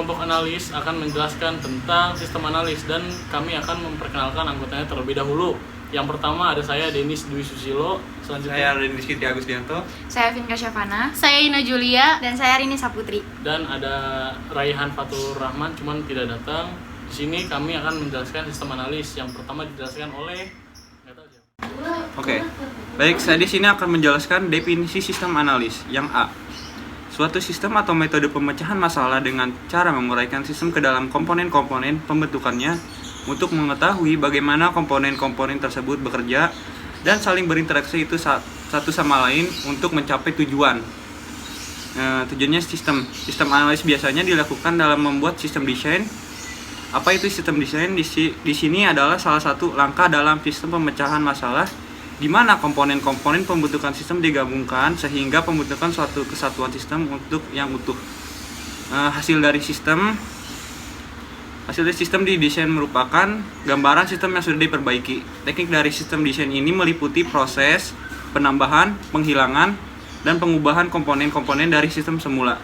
kelompok analis akan menjelaskan tentang sistem analis dan kami akan memperkenalkan anggotanya terlebih dahulu. Yang pertama ada saya Denis Dwi Susilo, saya Denis Kitty Agustianto, saya Vinka Syafana, Saya Ina Julia. dan saya Rini Saputri. dan ada Raihan Fatur Rahman cuman tidak datang. Di sini kami akan menjelaskan sistem analis. Yang pertama dijelaskan oleh nggak tahu siapa. Oke. Baik, saya di sini akan menjelaskan definisi sistem analis. Yang A. Suatu sistem atau metode pemecahan masalah dengan cara menguraikan sistem ke dalam komponen-komponen pembentukannya untuk mengetahui bagaimana komponen-komponen tersebut bekerja dan saling berinteraksi itu satu sama lain untuk mencapai tujuan. Tujuannya sistem analis biasanya dilakukan dalam membuat sistem desain. Apa itu sistem desain? Di sini adalah salah satu langkah dalam sistem pemecahan masalah di mana komponen-komponen pembentukan sistem digabungkan sehingga pembentukan suatu kesatuan sistem untuk yang utuh. Hasil dari sistem didesain merupakan gambaran sistem yang sudah diperbaiki. Teknik dari sistem desain ini meliputi proses penambahan, penghilangan, dan pengubahan komponen-komponen dari sistem semula.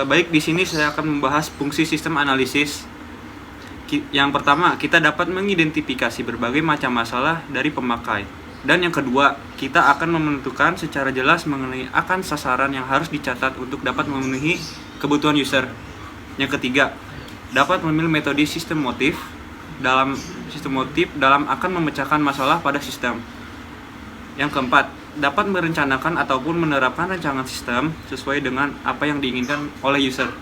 Baik, di sini saya akan membahas fungsi sistem analisis. Yang pertama, kita dapat mengidentifikasi berbagai macam masalah dari pemakai. Dan yang kedua, kita akan menentukan secara jelas mengenai akan sasaran yang harus dicatat untuk dapat memenuhi kebutuhan user. Yang ketiga, dapat memilih metode sistem motif dalam akan memecahkan masalah pada sistem. Yang keempat, dapat merencanakan ataupun menerapkan rancangan sistem sesuai dengan apa yang diinginkan oleh user.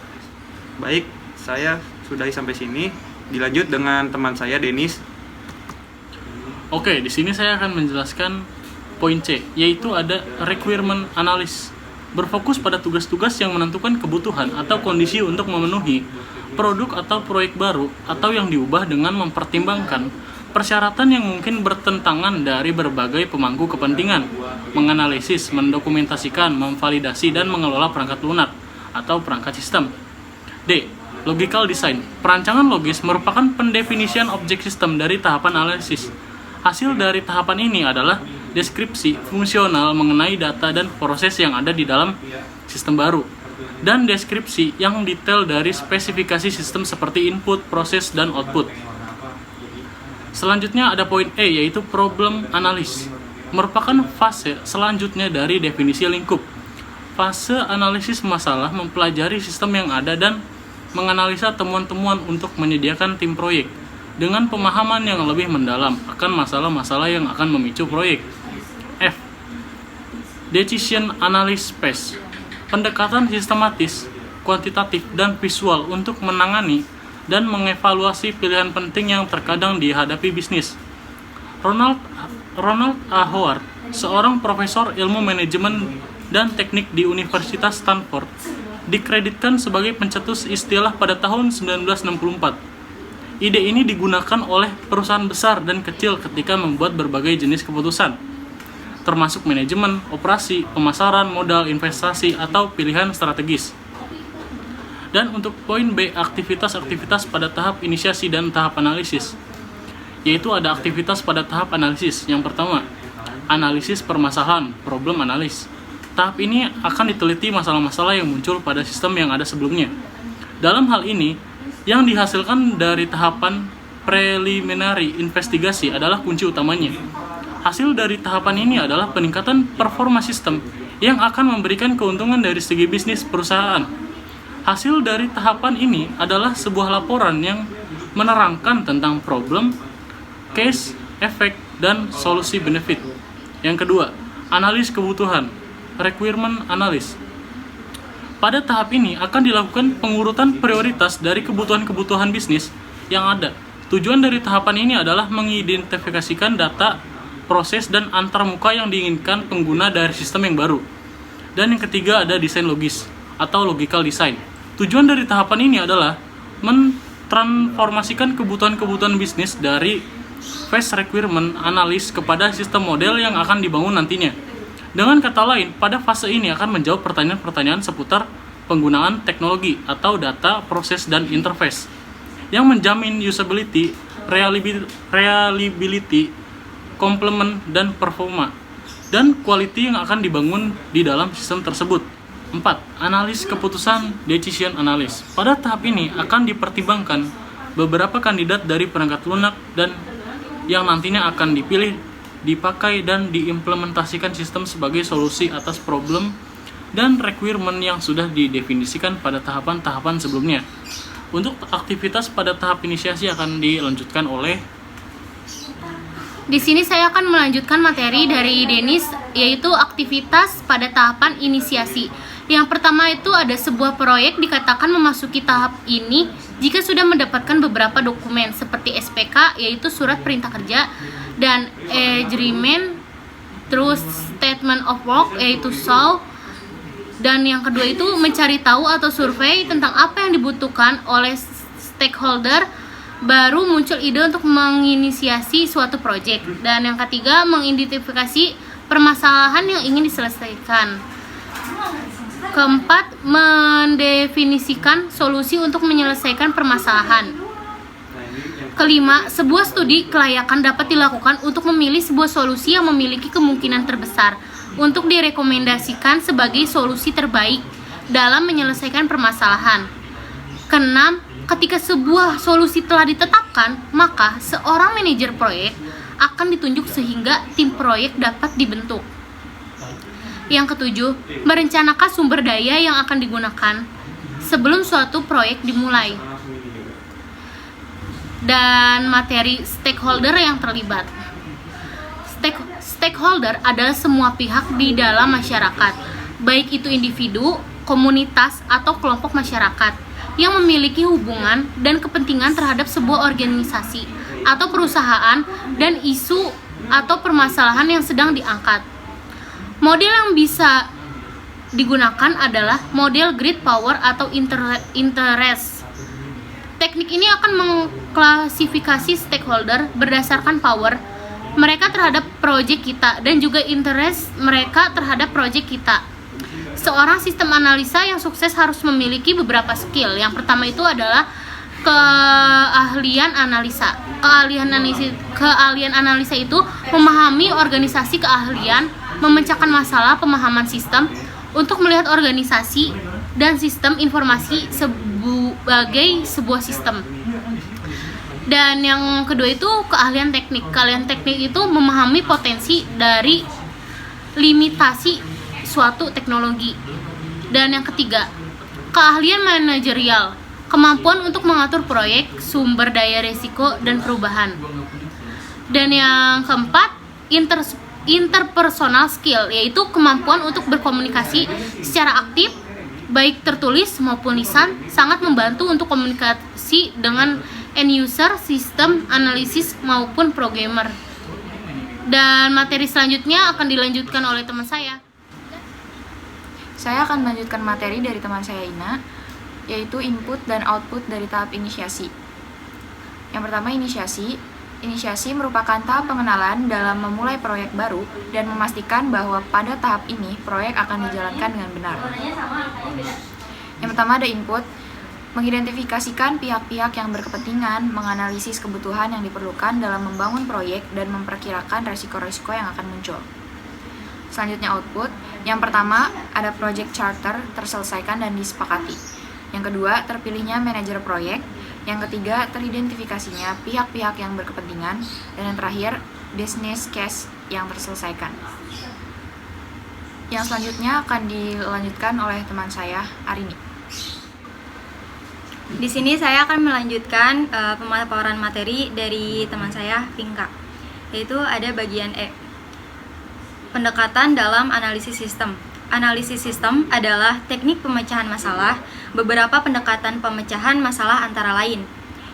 Baik, saya sudahi sampai sini. Dilanjut dengan teman saya Denis. Oke, di sini saya akan menjelaskan poin C, yaitu ada requirement analysis. Berfokus pada tugas-tugas yang menentukan kebutuhan atau kondisi untuk memenuhi produk atau proyek baru atau yang diubah dengan mempertimbangkan persyaratan yang mungkin bertentangan dari berbagai pemangku kepentingan, menganalisis, mendokumentasikan, memvalidasi, dan mengelola perangkat lunak atau perangkat sistem. D. Logical design. Perancangan logis merupakan pendefinisian objek sistem dari tahapan analisis. Hasil dari tahapan ini adalah deskripsi fungsional mengenai data dan proses yang ada di dalam sistem baru, dan deskripsi yang detail dari spesifikasi sistem seperti input, proses, dan output. Selanjutnya ada poin E, yaitu problem analysis. Merupakan fase selanjutnya dari definisi lingkup. Fase analisis masalah mempelajari sistem yang ada dan menganalisa temuan-temuan untuk menyediakan tim proyek dengan pemahaman yang lebih mendalam akan masalah-masalah yang akan memicu proyek. F. Decision Analysis Space. Pendekatan sistematis, kuantitatif, dan visual untuk menangani dan mengevaluasi pilihan penting yang terkadang dihadapi bisnis. Ronald A. Howard, seorang profesor ilmu manajemen dan teknik di Universitas Stanford, dikreditkan sebagai pencetus istilah pada tahun 1964. Ide ini digunakan oleh perusahaan besar dan kecil ketika membuat berbagai jenis keputusan, termasuk manajemen, operasi, pemasaran, modal, investasi, atau pilihan strategis. Dan untuk poin B, aktivitas-aktivitas pada tahap inisiasi dan tahap analisis, yaitu ada aktivitas pada tahap analisis. Yang pertama, analisis permasalahan, problem analis. Tahap ini akan diteliti masalah-masalah yang muncul pada sistem yang ada sebelumnya. Dalam hal ini, yang dihasilkan dari tahapan preliminary investigasi adalah kunci utamanya. Hasil dari tahapan ini adalah peningkatan performa sistem yang akan memberikan keuntungan dari segi bisnis perusahaan. Hasil dari tahapan ini adalah sebuah laporan yang menerangkan tentang problem, case, efek, dan solusi benefit. Yang kedua, analis kebutuhan, requirement analysis. Pada tahap ini akan dilakukan pengurutan prioritas dari kebutuhan-kebutuhan bisnis yang ada. Tujuan dari tahapan ini adalah mengidentifikasikan data, proses, dan antarmuka yang diinginkan pengguna dari sistem yang baru. Dan yang ketiga ada desain logis atau logical design. Tujuan dari tahapan ini adalah mentransformasikan kebutuhan-kebutuhan bisnis dari phase requirement analysis kepada sistem model yang akan dibangun nantinya. Dengan kata lain, pada fase ini akan menjawab pertanyaan-pertanyaan seputar penggunaan teknologi atau data, proses, dan interface yang menjamin usability, reliability, complement, dan performa, dan quality yang akan dibangun di dalam sistem tersebut. 4. Analis keputusan decision analysis. Pada tahap ini akan dipertimbangkan beberapa kandidat dari perangkat lunak dan yang nantinya akan dipilih, dipakai, dan diimplementasikan sistem sebagai solusi atas problem dan requirement yang sudah didefinisikan pada tahapan-tahapan sebelumnya. Untuk aktivitas pada tahap inisiasi akan dilanjutkan oleh. Di sini saya akan melanjutkan materi dari Denis, yaitu aktivitas pada tahapan inisiasi. Yang pertama itu ada sebuah proyek dikatakan memasuki tahap ini jika sudah mendapatkan beberapa dokumen seperti SPK, yaitu surat perintah kerja, dan agreement, terus statement of work, yaitu SOW. Dan yang kedua itu mencari tahu atau survei tentang apa yang dibutuhkan oleh stakeholder, baru muncul ide untuk menginisiasi suatu proyek. Dan yang ketiga, mengidentifikasi permasalahan yang ingin diselesaikan. Keempat, mendefinisikan solusi untuk menyelesaikan permasalahan. Kelima, sebuah studi kelayakan dapat dilakukan untuk memilih sebuah solusi yang memiliki kemungkinan terbesar untuk direkomendasikan sebagai solusi terbaik dalam menyelesaikan permasalahan. Keenam, ketika sebuah solusi telah ditetapkan, maka seorang manajer proyek akan ditunjuk sehingga tim proyek dapat dibentuk. Yang ketujuh, merencanakan sumber daya yang akan digunakan sebelum suatu proyek dimulai. Dan materi stakeholder yang terlibat. Stakeholder adalah semua pihak di dalam masyarakat, baik itu individu, komunitas, atau kelompok masyarakat yang memiliki hubungan dan kepentingan terhadap sebuah organisasi atau perusahaan dan isu atau permasalahan yang sedang diangkat. Model yang bisa digunakan adalah model grid power atau interest. Teknik ini akan mengklasifikasi stakeholder berdasarkan power mereka terhadap proyek kita dan juga interest mereka terhadap proyek kita. Seorang sistem analisa yang sukses harus memiliki beberapa skill. Yang pertama itu adalah keahlian analisa. Keahlian analisa itu memahami organisasi keahlian, memecahkan masalah, pemahaman sistem untuk melihat organisasi dan sistem informasi sebagai sebuah sistem. Dan yang kedua itu keahlian teknik. Keahlian teknik itu memahami potensi dari limitasi suatu teknologi. Dan yang ketiga, keahlian manajerial, kemampuan untuk mengatur proyek, sumber daya risiko, dan perubahan. Dan yang keempat, interpersonal skill, yaitu kemampuan untuk berkomunikasi secara aktif, baik tertulis maupun lisan, sangat membantu untuk komunikasi dengan end user, sistem analisis maupun programmer. Dan materi selanjutnya akan dilanjutkan oleh teman saya. Saya akan melanjutkan materi dari teman saya Ina, yaitu input dan output dari tahap inisiasi. Yang pertama, inisiasi. Inisiasi merupakan tahap pengenalan dalam memulai proyek baru dan memastikan bahwa pada tahap ini proyek akan dijalankan dengan benar. Yang pertama ada input, mengidentifikasikan pihak-pihak yang berkepentingan, menganalisis kebutuhan yang diperlukan dalam membangun proyek dan memperkirakan resiko-resiko yang akan muncul. Selanjutnya output, yang pertama ada project charter terselesaikan dan disepakati. Yang kedua, terpilihnya manajer proyek. Yang ketiga, teridentifikasinya pihak-pihak yang berkepentingan. Dan yang terakhir, business case yang terselesaikan. Yang selanjutnya akan dilanjutkan oleh teman saya, Arini. Di sini saya akan melanjutkan pemaparan materi dari teman saya, Pinka. Yaitu ada bagian E. Pendekatan dalam analisis sistem. Analisis sistem adalah teknik pemecahan masalah. Beberapa pendekatan pemecahan masalah antara lain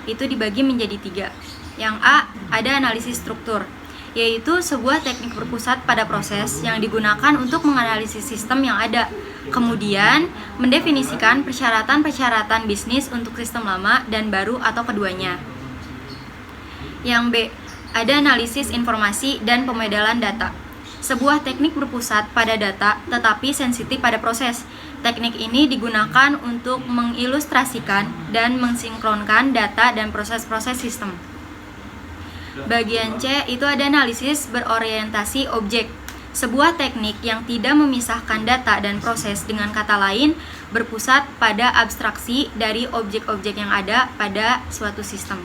itu dibagi menjadi 3. Yang A, ada analisis struktur, yaitu sebuah teknik berpusat pada proses yang digunakan untuk menganalisis sistem yang ada, kemudian mendefinisikan persyaratan-persyaratan bisnis untuk sistem lama dan baru atau keduanya. Yang B, ada analisis informasi dan pemodelan data. Sebuah teknik berpusat pada data tetapi sensitif pada proses. Teknik ini digunakan untuk mengilustrasikan dan mensinkronkan data dan proses-proses sistem. Bagian C itu ada analisis berorientasi objek. Sebuah teknik yang tidak memisahkan data dan proses, dengan kata lain, berpusat pada abstraksi dari objek-objek yang ada pada suatu sistem.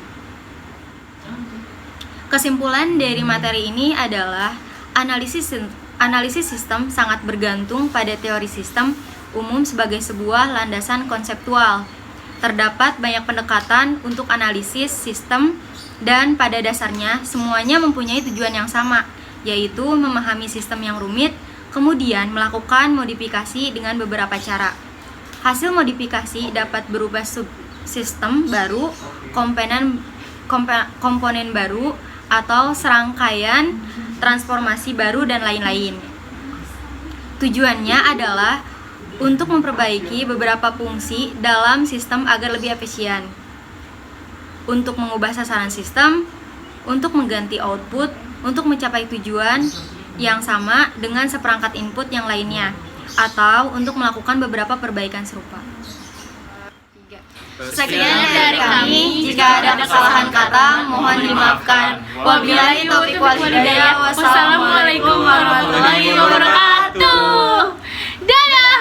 Kesimpulan dari materi ini adalah analisis sistem sangat bergantung pada teori sistem umum sebagai sebuah landasan konseptual. Terdapat banyak pendekatan untuk analisis sistem dan pada dasarnya semuanya mempunyai tujuan yang sama, yaitu memahami sistem yang rumit, kemudian melakukan modifikasi dengan beberapa cara. Hasil modifikasi dapat berupa subsistem baru, komponen baru, atau serangkaian transformasi baru dan lain-lain. Tujuannya adalah untuk memperbaiki beberapa fungsi dalam sistem agar lebih efisien, untuk mengubah sasaran sistem, untuk mengganti output, untuk mencapai tujuan yang sama dengan seperangkat input yang lainnya, atau untuk melakukan beberapa perbaikan serupa. Sekian dari kami. Jika ada kesalahan kata, mohon dimaafkan. Wabillahi taufiq wal hidayah. Wassalamualaikum warahmatullahi wabarakatuh. Dadah.